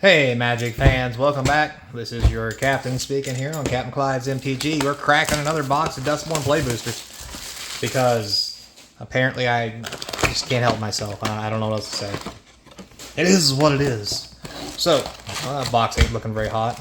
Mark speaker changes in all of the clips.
Speaker 1: Hey Magic fans, welcome back. This is your captain speaking here on Capnclydes MTG. We're cracking another box of Duskmourn play boosters because apparently I just can't help myself. I don't know what else to say. It is what it is. So, that box ain't looking very hot.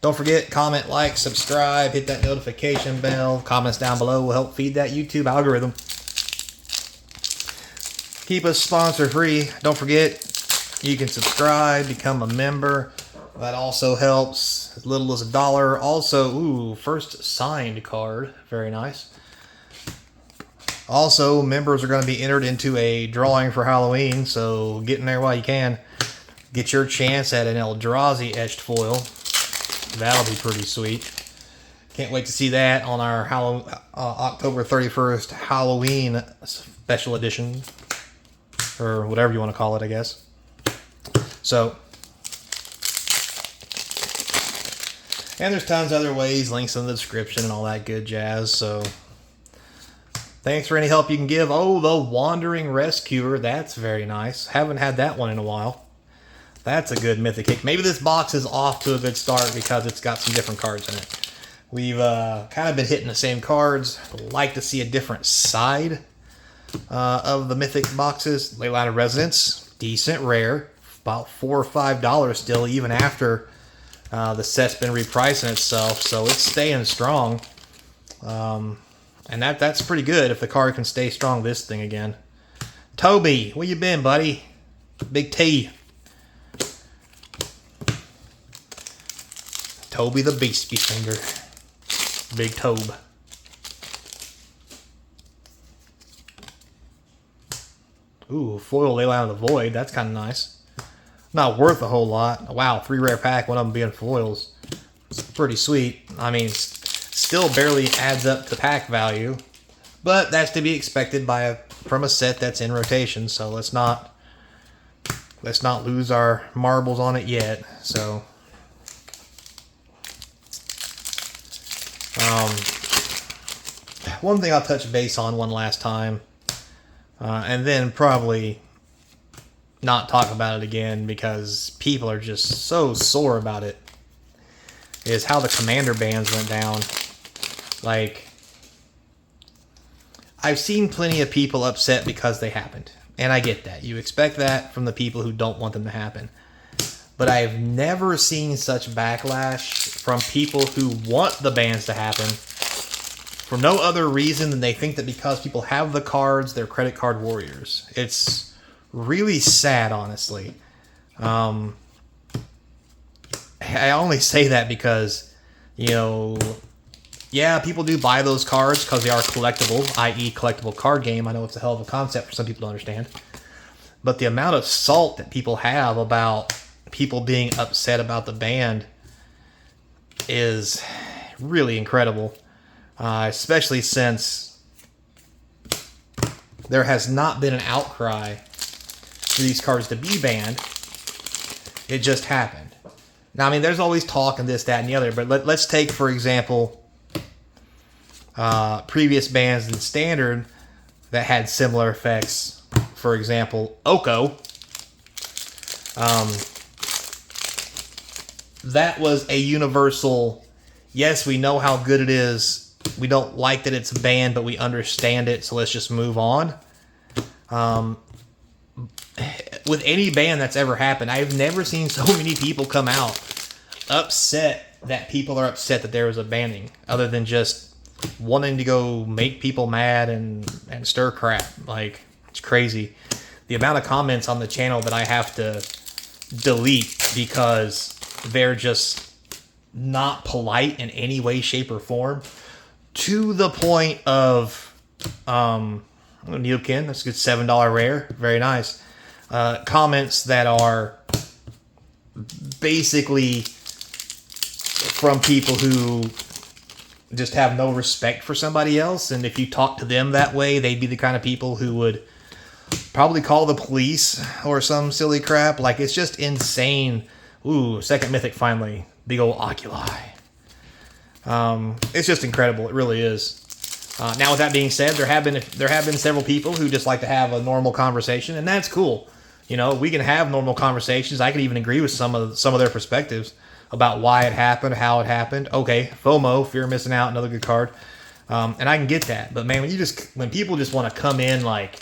Speaker 1: Don't forget, comment, like, subscribe, hit that notification bell. Comments down below will help feed that YouTube algorithm. Keep us sponsor free. Don't forget, you can subscribe, become a member. That also helps. As little as $1. Also, ooh, first signed card. Very nice. Also, members are going to be entered into a drawing for Halloween, so get in there while you can. Get your chance at an Eldrazi etched foil. That'll be pretty sweet. Can't wait to see that on our October 31st Halloween special edition. Or whatever you want to call it, I guess. So, and there's tons of other ways, links in the description and all that good jazz. So, thanks for any help you can give. Oh, the Wandering Rescuer. That's very nice. Haven't had that one in a while. That's a good mythic kick. Maybe this box is off to a good start because it's got some different cards in it. We've kind of been hitting the same cards. Like to see a different side of the mythic boxes. Leyline of Residence. Decent rare. About $4 or $5 still, even after the set's been repricing itself, so it's staying strong. And that's pretty good if the card can stay strong this thing again. Toby, where you been, buddy? Big T. Toby the Beast Finger. Big Tobe. Ooh, foil Leyline of the Void. That's kind of nice. Not worth a whole lot. Wow, 3 rare pack, one of them being foils. It's pretty sweet. I mean, still barely adds up to pack value, but that's to be expected from a set that's in rotation. So let's not lose our marbles on it yet. So, one thing I'll touch base on one last time, and then probably not talk about it again because people are just so sore about it, is how the commander bans went down. Like, I've seen plenty of people upset because they happened, and I get that. You expect that from the people who don't want them to happen. But I've never seen such backlash from people who want the bans to happen for no other reason than they think that because people have the cards, they're credit card warriors. It's really sad, honestly. I only say that because, you know, yeah, people do buy those cards because they are collectible, i.e. collectible card game. I know it's a hell of a concept for some people to understand. But the amount of salt that people have about people being upset about the ban is really incredible. Especially since there has not been an outcry for these cards to be banned. It just happened. Now, I mean, there's always talk and this, that, and the other, but let's take, for example, previous bans in Standard that had similar effects. For example, Oko. That was a universal, yes, we know how good it is. We don't like that it's banned, but we understand it, so let's just move on. With any ban that's ever happened, I've never seen so many people come out upset that people are upset that there was a banning, other than just wanting to go make people mad and stir crap. Like, it's crazy. The amount of comments on the channel that I have to delete because they're just not polite in any way, shape, or form, to the point of Neilkin, that's a good $7 rare, very nice. Comments that are basically from people who just have no respect for somebody else, and if you talk to them that way, they'd be the kind of people who would probably call the police or some silly crap. Like, it's just insane. Ooh, second mythic finally. Big old oculi. It's just incredible. It really is. Now, with that being said, there have been several people who just like to have a normal conversation, and that's cool. You know, we can have normal conversations. I can even agree with some of their perspectives about why it happened, how it happened. Okay, FOMO, fear of missing out, another good card. And I can get that. But man, when people just want to come in like,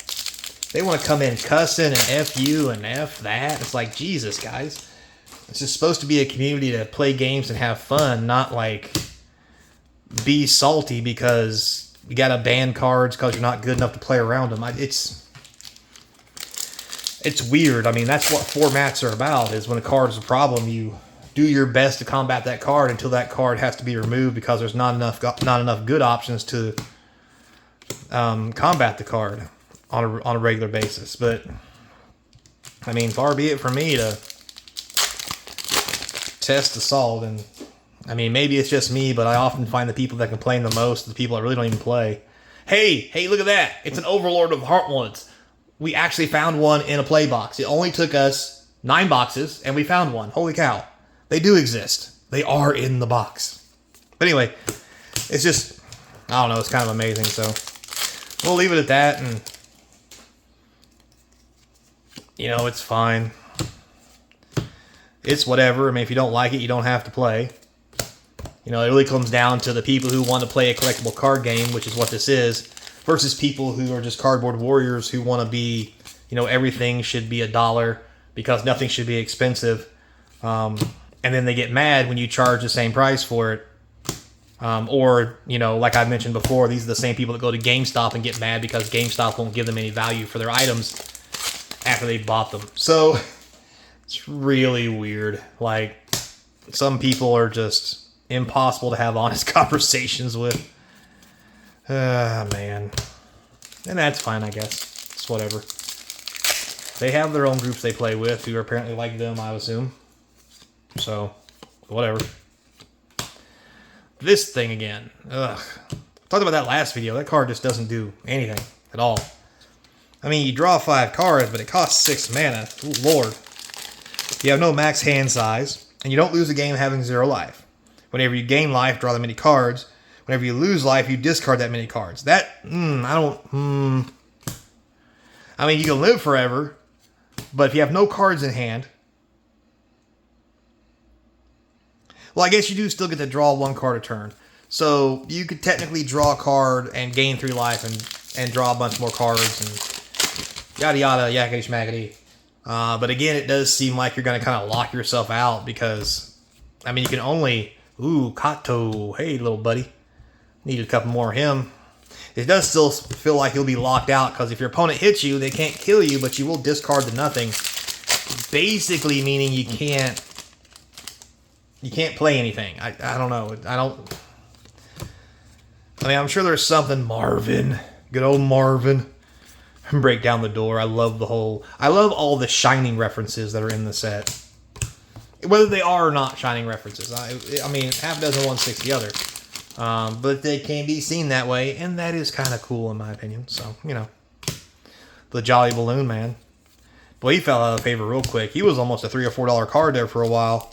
Speaker 1: they want to come in cussing and F you and F that, it's like, Jesus, guys. It's just supposed to be a community to play games and have fun, not like be salty because you got to ban cards because you're not good enough to play around them. It's weird. I mean, that's what formats are about, is when a card is a problem, you do your best to combat that card until that card has to be removed because there's not enough good options to combat the card on a regular basis. But I mean, far be it from me to test assault, and I mean, maybe it's just me, but I often find the people that complain the most are the people that really don't even play. Hey, look at that! It's an Overlord of Heartwoods. We actually found one in a play box. It only took us 9 boxes, and we found one. Holy cow. They do exist. They are in the box. But anyway, it's just, I don't know, it's kind of amazing. So we'll leave it at that, and you know, it's fine. It's whatever. I mean, if you don't like it, you don't have to play. You know, it really comes down to the people who want to play a collectible card game, which is what this is, versus people who are just cardboard warriors who want to be, you know, everything should be $1 because nothing should be expensive. And then they get mad when you charge the same price for it. Or, you know, like I mentioned before, these are the same people that go to GameStop and get mad because GameStop won't give them any value for their items after they bought them. So it's really weird. Like, some people are just impossible to have honest conversations with. Man. And that's fine, I guess. It's whatever. They have their own groups they play with who are apparently like them, I assume. So, whatever. This thing again. Ugh. Talked about that last video. That card just doesn't do anything at all. I mean, you draw 5 cards, but it costs 6 mana. Ooh, Lord. You have no max hand size, and you don't lose a game having 0 life. Whenever you gain life, draw that many cards. Whenever you lose life, you discard that many cards. That, I mean, you can live forever, but if you have no cards in hand, well, I guess you do still get to draw 1 card a turn. So you could technically draw a card and gain 3 life and draw a bunch more cards and yada yada, yakety schmackety. But again, it does seem like you're going to kind of lock yourself out because, I mean, you can only... Ooh, Kato. Hey, little buddy. Need a couple more of him. It does still feel like you'll be locked out because if your opponent hits you, they can't kill you, but you will discard to nothing. Basically meaning you can't play anything. I don't know. I mean, I'm sure there's something. Marvin. Good old Marvin. Break down the door. I love all the Shining references that are in the set. Whether they are or not Shining references. I mean, half a dozen, 1/6 the other. But they can be seen that way, and that is kind of cool in my opinion. So, you know. The Jolly Balloon Man. Boy, he fell out of favor real quick. He was almost a $3 or $4 card there for a while.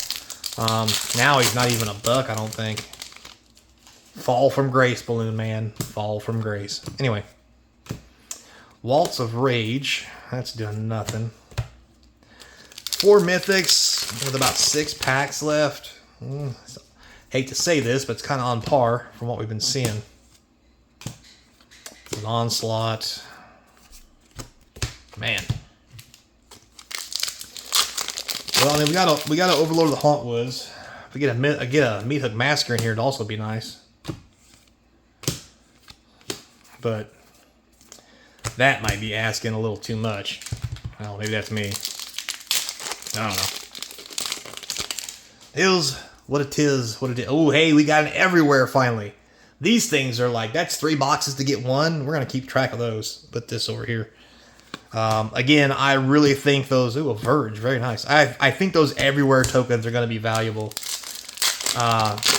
Speaker 1: Now he's not even $1, I don't think. Fall from grace, Balloon Man. Fall from grace. Anyway. Waltz of Rage. That's doing nothing. 4 mythics with about 6 packs left. Hate to say this, but it's kind of on par from what we've been seeing. An Onslaught. Man. Well, I mean, we got to Overlord of the Hauntwoods. If we get a Meathook Massacre in here, it'd also be nice. But that might be asking a little too much. Well, maybe that's me. I don't know. Is what it is. Oh, hey, we got an everywhere finally. These things are like, that's 3 boxes to get 1. We're going to keep track of those. Put this over here. Again, I really think those... Ooh, a Verge. Very nice. I think those everywhere tokens are going to be valuable.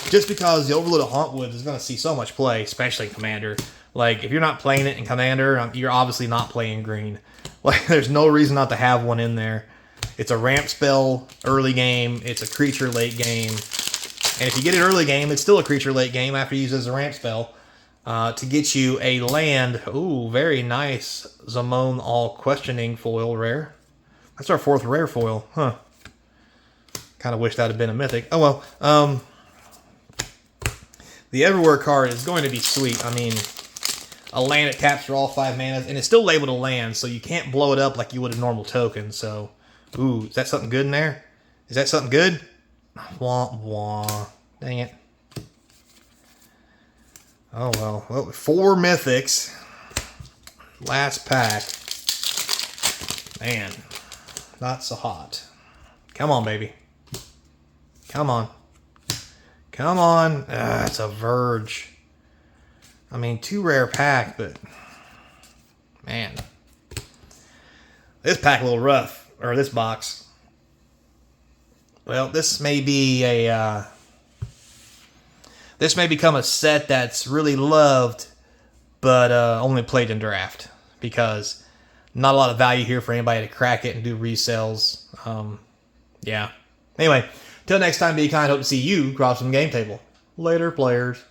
Speaker 1: Just because the Overlord of Hauntwoods is going to see so much play, especially in Commander. Like, if you're not playing it in Commander, you're obviously not playing green. Like, there's no reason not to have one in there. It's a ramp spell early game. It's a creature late game. And if you get it early game, it's still a creature late game after you use it as a ramp spell. To get you a land. Ooh, very nice. Zamon All Questioning foil rare. That's our 4th rare foil. Huh. Kind of wish that had been a mythic. Oh well. The Everywhere card is going to be sweet. I mean, a land that taps for all 5 mana, and it's still labeled a land, so you can't blow it up like you would a normal token. So, ooh, is that something good in there? Is that something good? Wah, wah. Dang it. Oh, well, 4 mythics. Last pack. Man, not so hot. Come on, baby. Come on. Come on. It's a Verge. I mean, 2 rare pack, but... Man. This pack a little rough. Or this box. Well, this may be a... This may become a set that's really loved, but only played in draft. Because not a lot of value here for anybody to crack it and do resells. Yeah. Anyway, till next time, be kind. Hope to see you across from the game table. Later, players.